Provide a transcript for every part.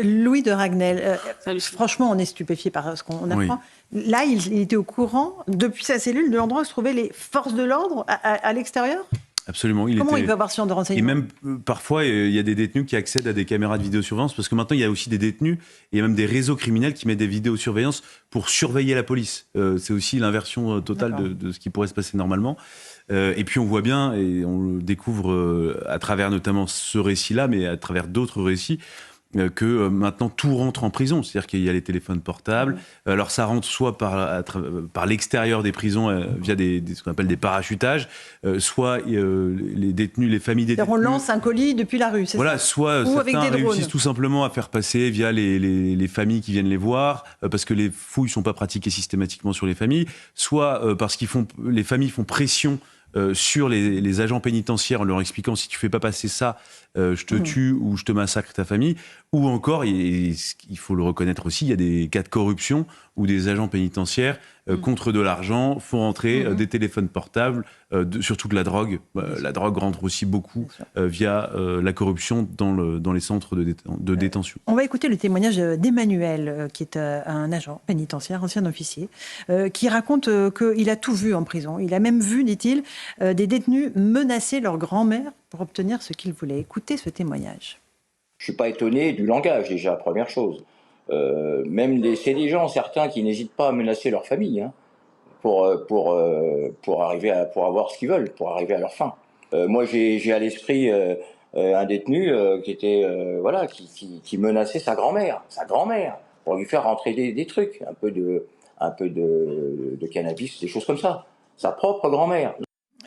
Louis de Ragnel, franchement, on est stupéfié par ce qu'on apprend. Oui. Là, il était au courant, depuis sa cellule, de l'endroit où se trouvaient les forces de l'ordre à l'extérieur ? Absolument. Comment il peut avoir ce genre de renseignements ? Et même, parfois, il y a des détenus qui accèdent à des caméras de vidéosurveillance, parce que maintenant, il y a aussi des détenus, il y a même des réseaux criminels qui mettent des vidéosurveillances pour surveiller la police. C'est aussi l'inversion totale de ce qui pourrait se passer normalement. Et puis, on voit bien, et on le découvre à travers notamment ce récit-là, mais à travers d'autres récits, que maintenant tout rentre en prison, c'est-à-dire qu'il y a les téléphones portables. Alors ça rentre soit par l'extérieur des prisons via ce qu'on appelle des parachutages, soit les détenus, les familles détenues. On lance un colis depuis la rue, c'est voilà, ça ? Soit ou certains avec des réussissent drones. tout simplement à faire passer via les familles qui viennent les voir, parce que les fouilles ne sont pas pratiquées systématiquement sur les familles, soit parce les familles font pression sur les agents pénitentiaires en leur expliquant si tu fais pas passer ça, je te tue ou je te massacre ta famille. Ou encore, il faut le reconnaître aussi, il y a des cas de corruption où des agents pénitentiaires, contre de l'argent, font entrer des téléphones portables, surtout de la drogue. La drogue rentre aussi beaucoup via la corruption dans les centres de détention. On va écouter le témoignage d'Emmanuel, qui est un agent pénitentiaire, ancien officier, qui raconte qu'il a tout vu en prison. Il a même vu, dit-il, des détenus menacer leur grand-mère pour obtenir ce qu'ils voulaient. Écoutez ce témoignage. Je ne suis pas étonné du langage, déjà, première chose. C'est des gens, certains, qui n'hésitent pas à menacer leur famille, hein, pour avoir ce qu'ils veulent, pour arriver à leur fin. Moi, j'ai à l'esprit un détenu qui menaçait sa grand-mère, pour lui faire rentrer des trucs, un peu de cannabis, des choses comme ça. Sa propre grand-mère.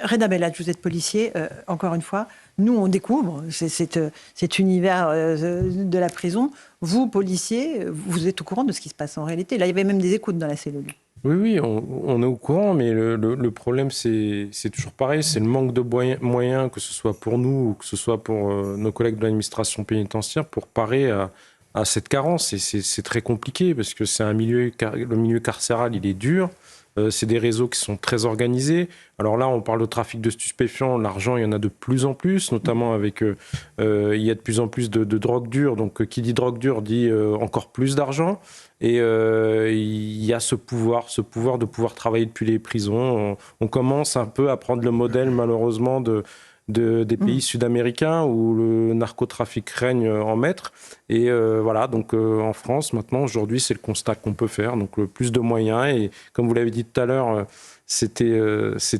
Reda Bellat, vous êtes policier, encore une fois. Nous, on découvre cet univers de la prison. Vous, policiers, vous êtes au courant de ce qui se passe en réalité. Là, il y avait même des écoutes dans la cellule. Oui, on est au courant, mais le problème, c'est toujours pareil. C'est le manque de moyens, que ce soit pour nous ou que ce soit pour nos collègues de l'administration pénitentiaire, pour parer à cette carence. Et c'est très compliqué parce que le milieu carcéral, il est dur. C'est des réseaux qui sont très organisés. Alors là, on parle de trafic de stupéfiants. L'argent, il y en a de plus en plus, notamment avec... il y a de plus en plus de drogue dure. Donc, qui dit drogue dure dit encore plus d'argent. Et il y a ce pouvoir de pouvoir travailler depuis les prisons. On commence un peu à prendre le modèle, malheureusement, des pays sud-américains où le narcotrafic règne en maître. Et voilà, donc en France, maintenant, aujourd'hui, c'est le constat qu'on peut faire. Donc plus de moyens. Et comme vous l'avez dit tout à l'heure, c'était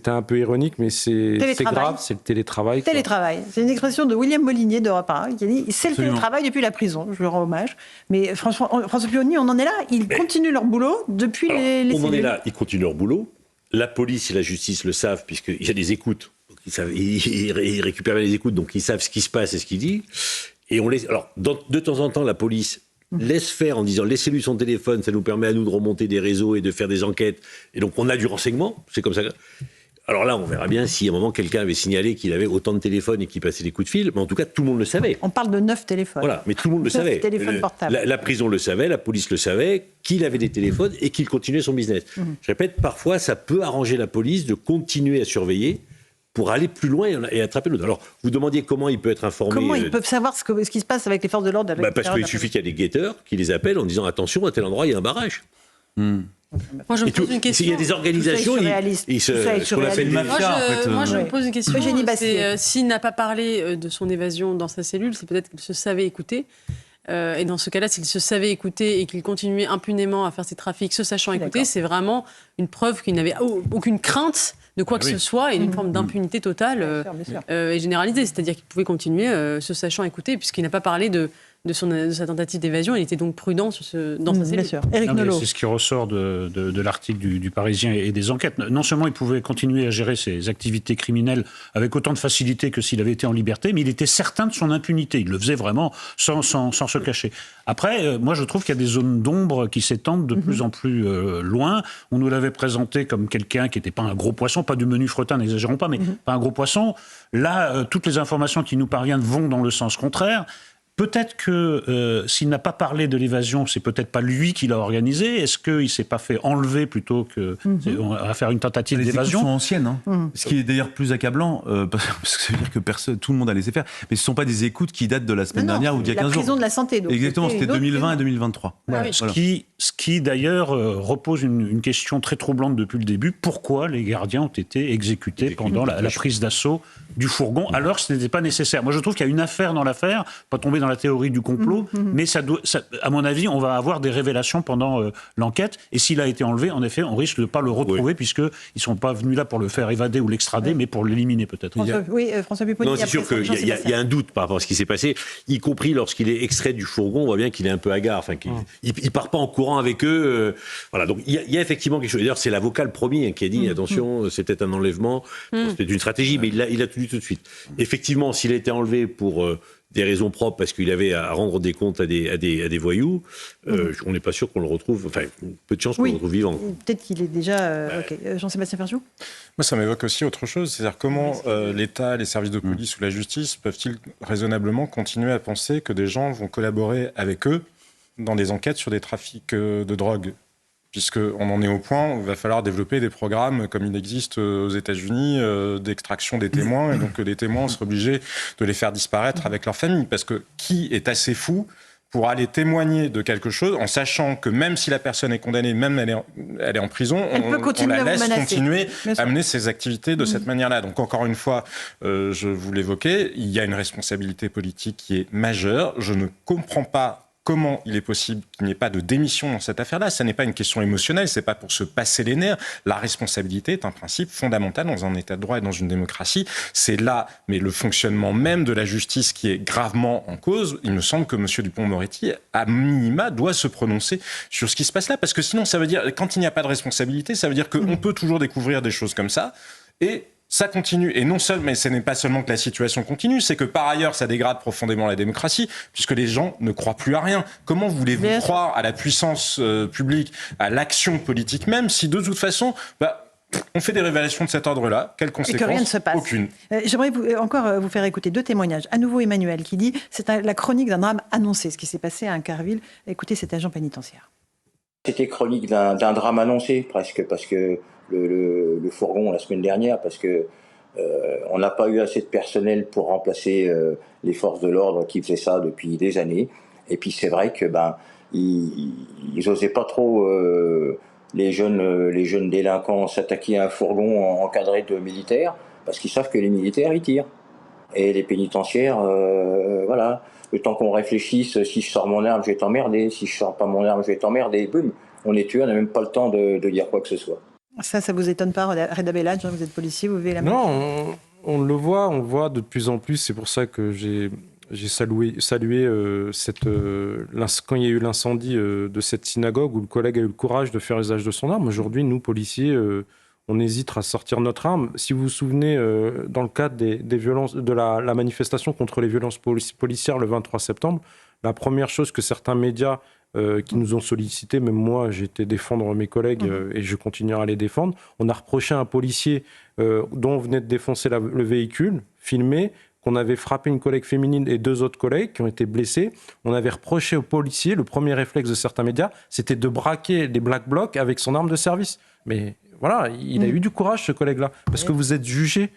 un peu ironique, mais c'est grave, c'est le télétravail. Télétravail. C'est une expression de William Molinier d'Europe 1 qui a dit « c'est le télétravail depuis la prison ». Je lui rends hommage. Mais François Pioni, on en est là. Ils continuent leur boulot depuis les on cellules. en est là. Ils continuent leur boulot. La police et la justice le savent, puisqu'il y a des écoutes. Ils récupèrent les écoutes, donc ils savent ce qui se passe et ce qu'il dit. Et de temps en temps, la police laisse faire en disant laissez-lui son téléphone, ça nous permet à nous de remonter des réseaux et de faire des enquêtes. Et donc on a du renseignement, c'est comme ça. Alors là, on verra bien si à un moment quelqu'un avait signalé qu'il avait autant de téléphones et qu'il passait des coups de fil. Mais en tout cas, tout le monde le savait. On parle de 9 téléphones. Voilà, mais tout le monde le savait. Téléphones portables. La prison le savait, la police le savait, qu'il avait des téléphones et qu'il continuait son business. Je répète, parfois, ça peut arranger la police de continuer à surveiller pour aller plus loin et attraper l'autre. Alors, vous demandiez comment il peut être informé. Comment ils peuvent savoir ce qui se passe avec les forces de l'ordre parce qu'il suffit qu'il y a des guetteurs qui les appellent en disant attention, à tel endroit, il y a un barrage. Moi, je me pose une question. Il y a des organisations, ce qu'on appelle mafia. Moi, je me pose une question. Eugénie Bastier. S'il n'a pas parlé de son évasion dans sa cellule, c'est peut-être qu'il se savait écouter. Et dans ce cas-là, s'il se savait écouter et qu'il continuait impunément à faire ses trafics, se sachant écouter, c'est vraiment une preuve qu'il n'avait aucune crainte de quoi que ce soit et d'une forme d'impunité totale et généralisée. C'est-à-dire qu'il pouvait continuer se sachant écouter, puisqu'il n'a pas parlé de sa tentative d'évasion. Il était donc prudent dans sa cellule. Éric Nolot. C'est ce qui ressort de l'article du Parisien et des enquêtes. Non seulement il pouvait continuer à gérer ses activités criminelles avec autant de facilité que s'il avait été en liberté, mais il était certain de son impunité. Il le faisait vraiment sans se cacher. Après, moi je trouve qu'il y a des zones d'ombre qui s'étendent de plus en plus loin. On nous l'avait présenté comme quelqu'un qui n'était pas un gros poisson, pas du menu fretin, n'exagérons pas, mais pas un gros poisson. Là, toutes les informations qui nous parviennent vont dans le sens contraire. peut-être que s'il n'a pas parlé de l'évasion, c'est peut-être pas lui qui l'a organisé. Est-ce qu'il s'est pas fait enlever plutôt que on va faire une tentative Les d'évasion? écoutes sont anciennes, ce qui est d'ailleurs plus accablant, parce que ça veut dire que tout le monde a laissé faire. Mais ce ne sont pas des écoutes qui datent de la semaine dernière ou d'il y a 15 jours. La prison de la santé. Donc exactement, c'était 2020 et 2023. Ah oui. Ce qui d'ailleurs repose une question très troublante depuis le début. Pourquoi les gardiens ont été exécutés pendant la prise d'assaut du fourgon, alors que ce n'était pas nécessaire? Moi, je trouve qu'il y a une affaire dans l'affaire, pas tomber dans la théorie du complot, mais à mon avis, on va avoir des révélations pendant l'enquête. Et s'il a été enlevé, en effet, on risque de ne pas le retrouver, puisqu'ils ne sont pas venus là pour le faire évader ou l'extrader, mais pour l'éliminer peut-être. François Pupponi. Non, c'est sûr qu'il y a un doute par rapport à ce qui s'est passé, y compris lorsqu'il est extrait du fourgon, on voit bien qu'il est un peu hagard. Enfin, il part pas en courant avec eux. Voilà, donc il y a effectivement quelque chose. D'ailleurs, c'est l'avocat le premier qui a dit attention, c'est peut-être un enlèvement, c'était une stratégie, mais il a tout dit tout de suite. Effectivement, s'il a été enlevé pour des raisons propres, parce qu'il avait à rendre des comptes à des voyous, on n'est pas sûr qu'on le retrouve. Enfin, peu de chance qu'on le retrouve vivant. Peut-être qu'il est déjà. Jean-Sébastien Ferjou. Moi, ça m'évoque aussi autre chose, c'est-à-dire comment l'État, les services de police ou la justice peuvent-ils raisonnablement continuer à penser que des gens vont collaborer avec eux dans des enquêtes sur des trafics de drogue, puisqu'on en est au point où il va falloir développer des programmes comme il existe aux États-Unis d'extraction des témoins, et donc les témoins seront obligés de les faire disparaître avec leur famille, parce que qui est assez fou pour aller témoigner de quelque chose en sachant que même si la personne est condamnée, même elle est en prison, on la laisse continuer à mener ses activités de cette manière-là. Donc encore une fois, je vous l'évoquais, il y a une responsabilité politique qui est majeure. Je ne comprends pas comment il est possible qu'il n'y ait pas de démission dans cette affaire-là. Ça n'est pas une question émotionnelle, c'est pas pour se passer les nerfs. La responsabilité est un principe fondamental dans un État de droit et dans une démocratie. C'est là, mais le fonctionnement même de la justice qui est gravement en cause. Il me semble que M. Dupond-Moretti, à minima, doit se prononcer sur ce qui se passe là, parce que sinon, ça veut dire, quand il n'y a pas de responsabilité, ça veut dire qu'on peut toujours découvrir des choses comme ça, et ça continue. Et non seulement, mais ce n'est pas seulement que la situation continue, c'est que par ailleurs, ça dégrade profondément la démocratie, puisque les gens ne croient plus à rien. Comment voulez-vous croire à la puissance publique, à l'action politique même, si de toute façon, on fait des révélations de cet ordre-là, quelles conséquences? Et que rien ne se passe. Aucune. J'aimerais encore vous faire écouter 2 témoignages. À nouveau, Emmanuel qui dit « C'est la chronique d'un drame annoncé », ce qui s'est passé à Incarville. Écoutez cet agent pénitentiaire. C'était chronique d'un drame annoncé, presque, parce que le fourgon la semaine dernière, parce que on n'a pas eu assez de personnel pour remplacer les forces de l'ordre qui faisaient ça depuis des années. Et puis c'est vrai que ils osaient pas trop les jeunes délinquants s'attaquer à un fourgon encadré de militaires, parce qu'ils savent que les militaires ils tirent. Et les pénitentiaires, voilà, le temps qu'on réfléchisse, si je sors mon arme, je vais t'emmerder, si je sors pas mon arme, je vais t'emmerder, boum, on est tué, on n'a même pas le temps de dire quoi que ce soit. Ça vous étonne pas, Reda Belladj, vous êtes policier, vous vivez la même chose. Non, on le voit de plus en plus. C'est pour ça que j'ai salué quand il y a eu l'incendie de cette synagogue où le collègue a eu le courage de faire usage de son arme. Aujourd'hui, nous, policiers, on hésite à sortir notre arme. Si vous vous souvenez, dans le cadre des violences, de la manifestation contre les violences policières le 23 septembre, la première chose que certains médias qui nous ont sollicité, même moi j'ai été défendre mes collègues et je continuerai à les défendre, on a reproché à un policier dont on venait de défoncer le véhicule, filmé, qu'on avait frappé une collègue féminine et 2 autres collègues qui ont été blessés. On avait reproché au policier, le premier réflexe de certains médias, c'était de braquer les Black Blocs avec son arme de service. Mais voilà, il a eu du courage, ce collègue-là, parce que vous êtes jugé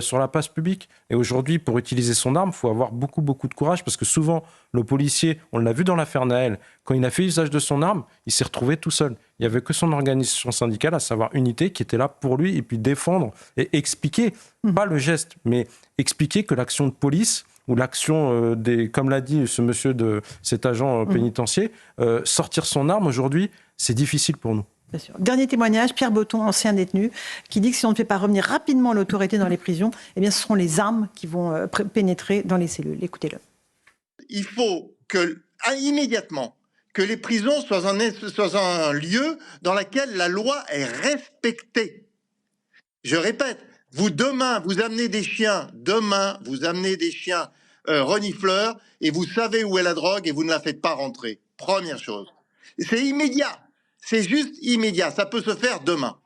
sur la place publique. Et aujourd'hui, pour utiliser son arme, il faut avoir beaucoup, beaucoup de courage, parce que souvent, le policier, on l'a vu dans l'affaire Naël, quand il a fait usage de son arme, il s'est retrouvé tout seul. Il n'y avait que son organisation syndicale, à savoir Unité, qui était là pour lui, et puis défendre et expliquer, pas le geste, mais expliquer que l'action de police, ou l'action comme l'a dit ce monsieur, cet agent pénitentiaire, sortir son arme aujourd'hui, c'est difficile pour nous. Bien sûr. Dernier témoignage, Pierre Botton, ancien détenu, qui dit que si on ne fait pas revenir rapidement l'autorité dans les prisons, eh bien ce seront les armes qui vont pénétrer dans les cellules. Écoutez-le. Il faut immédiatement que les prisons soient un lieu dans lequel la loi est respectée. Je répète, demain, vous amenez des chiens renifleurs et vous savez où est la drogue et vous ne la faites pas rentrer. Première chose. C'est immédiat. C'est juste immédiat. Ça peut se faire demain.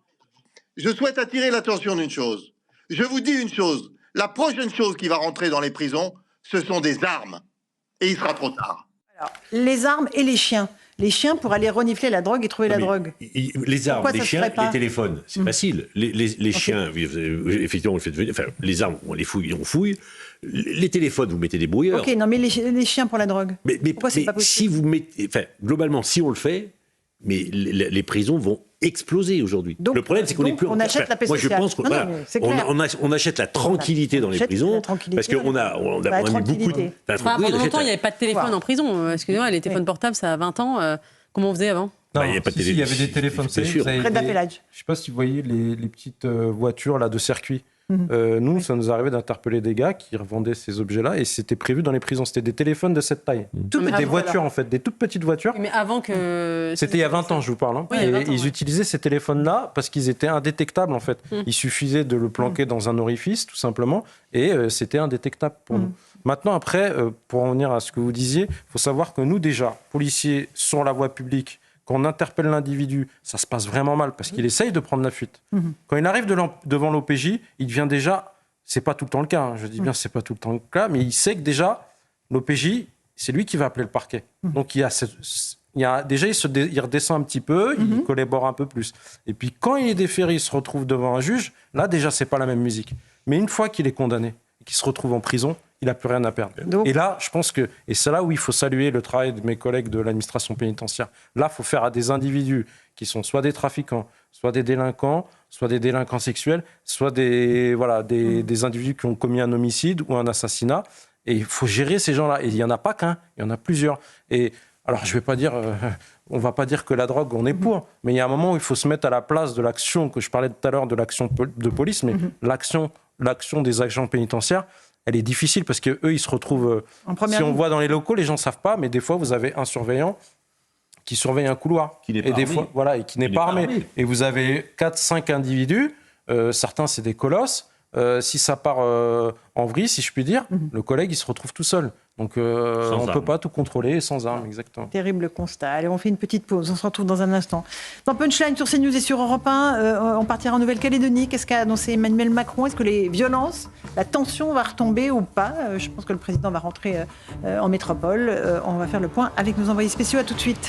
Je souhaite attirer l'attention d'une chose. Je vous dis une chose. La prochaine chose qui va rentrer dans les prisons, ce sont des armes. et il sera trop tard. Alors, les armes et les chiens. Les chiens pour aller renifler la drogue et trouver la drogue. Les armes, Pourquoi les ça se chiens, ferait pas les téléphones, c'est facile. Les chiens, effectivement, on le fait devenir. Enfin, les armes, on les fouille, on fouille. Les téléphones, vous mettez des brouilleurs. Ok, non, mais les chiens pour la drogue. Mais pourquoi c'est pas possible? si vous mettez, enfin, globalement, si on le fait, mais les prisons vont exploser aujourd'hui. Le problème, c'est qu'on n'est plus. On achète la paix moi, je sociale. pense qu'on Non, mais c'est clair. on achète la tranquillité dans les prisons parce qu'on a mis beaucoup de. Pendant longtemps, il n'y avait pas de téléphone en prison. Excusez-moi, les téléphones portables, ça a 20 ans. Comment on faisait avant? Non, il y a pas de il y avait des téléphones. C'est sûr. Près d'Appelage. Je ne sais pas si vous voyez les petites voitures là, de circuit. Nous, ça nous arrivait d'interpeller des gars qui revendaient ces objets-là et c'était prévu dans les prisons. C'était des téléphones de cette taille. Des voitures, en fait, des toutes petites voitures. Mais avant que. C'était il y a 20 ans, je vous parle. Hein. Oui, il y a 20 ans, ils utilisaient ces téléphones-là parce qu'ils étaient indétectables, en fait. Il suffisait de le planquer dans un orifice, tout simplement, et c'était indétectable pour nous. Maintenant, après, pour en venir à ce que vous disiez, il faut savoir que nous, déjà, policiers sur la voie publique, quand on interpelle l'individu, ça se passe vraiment mal parce qu'il essaye de prendre la fuite. Quand il arrive devant l'OPJ, il devient déjà, c'est pas tout le temps le cas, hein, je dis bien c'est pas tout le temps le cas, mais il sait que déjà, l'OPJ, c'est lui qui va appeler le parquet. Donc il redescend un petit peu, il collabore un peu plus. Et puis quand il est déféré, il se retrouve devant un juge, là déjà c'est pas la même musique. Mais une fois qu'il est condamné et qu'il se retrouve en prison, il n'a plus rien à perdre. Donc, et là, je pense que, et c'est là où il faut saluer le travail de mes collègues de l'administration pénitentiaire. Là, il faut faire à des individus qui sont soit des trafiquants, soit des délinquants sexuels, soit des individus qui ont commis un homicide ou un assassinat. Et il faut gérer ces gens-là. Et il n'y en a pas qu'un, il y en a plusieurs. Et alors, je vais pas dire, on va pas dire que la drogue, on est pour, mais il y a un moment où il faut se mettre à la place de l'action, que je parlais tout à l'heure de l'action de police, mais l'action des agents pénitentiaires, elle est difficile parce qu'eux, ils se retrouvent... si on voit dans les locaux, les gens ne savent pas, mais des fois, vous avez un surveillant qui surveille un couloir. Qui n'est pas armé. Et qui n'est pas armé. Et vous avez 4-5 individus, certains, c'est des colosses. Si ça part en vrille, si je puis dire, le collègue, il se retrouve tout seul. Donc, on ne peut pas tout contrôler sans armes, exactement. Terrible constat. Allez, on fait une petite pause. On se retrouve dans un instant. Dans Punchline sur CNews et sur Europe 1, on partira en Nouvelle-Calédonie. Qu'est-ce qu'a annoncé Emmanuel Macron? Est-ce que les violences, la tension va retomber ou pas? Je pense que le président va rentrer en métropole. On va faire le point avec nos envoyés spéciaux. À tout de suite.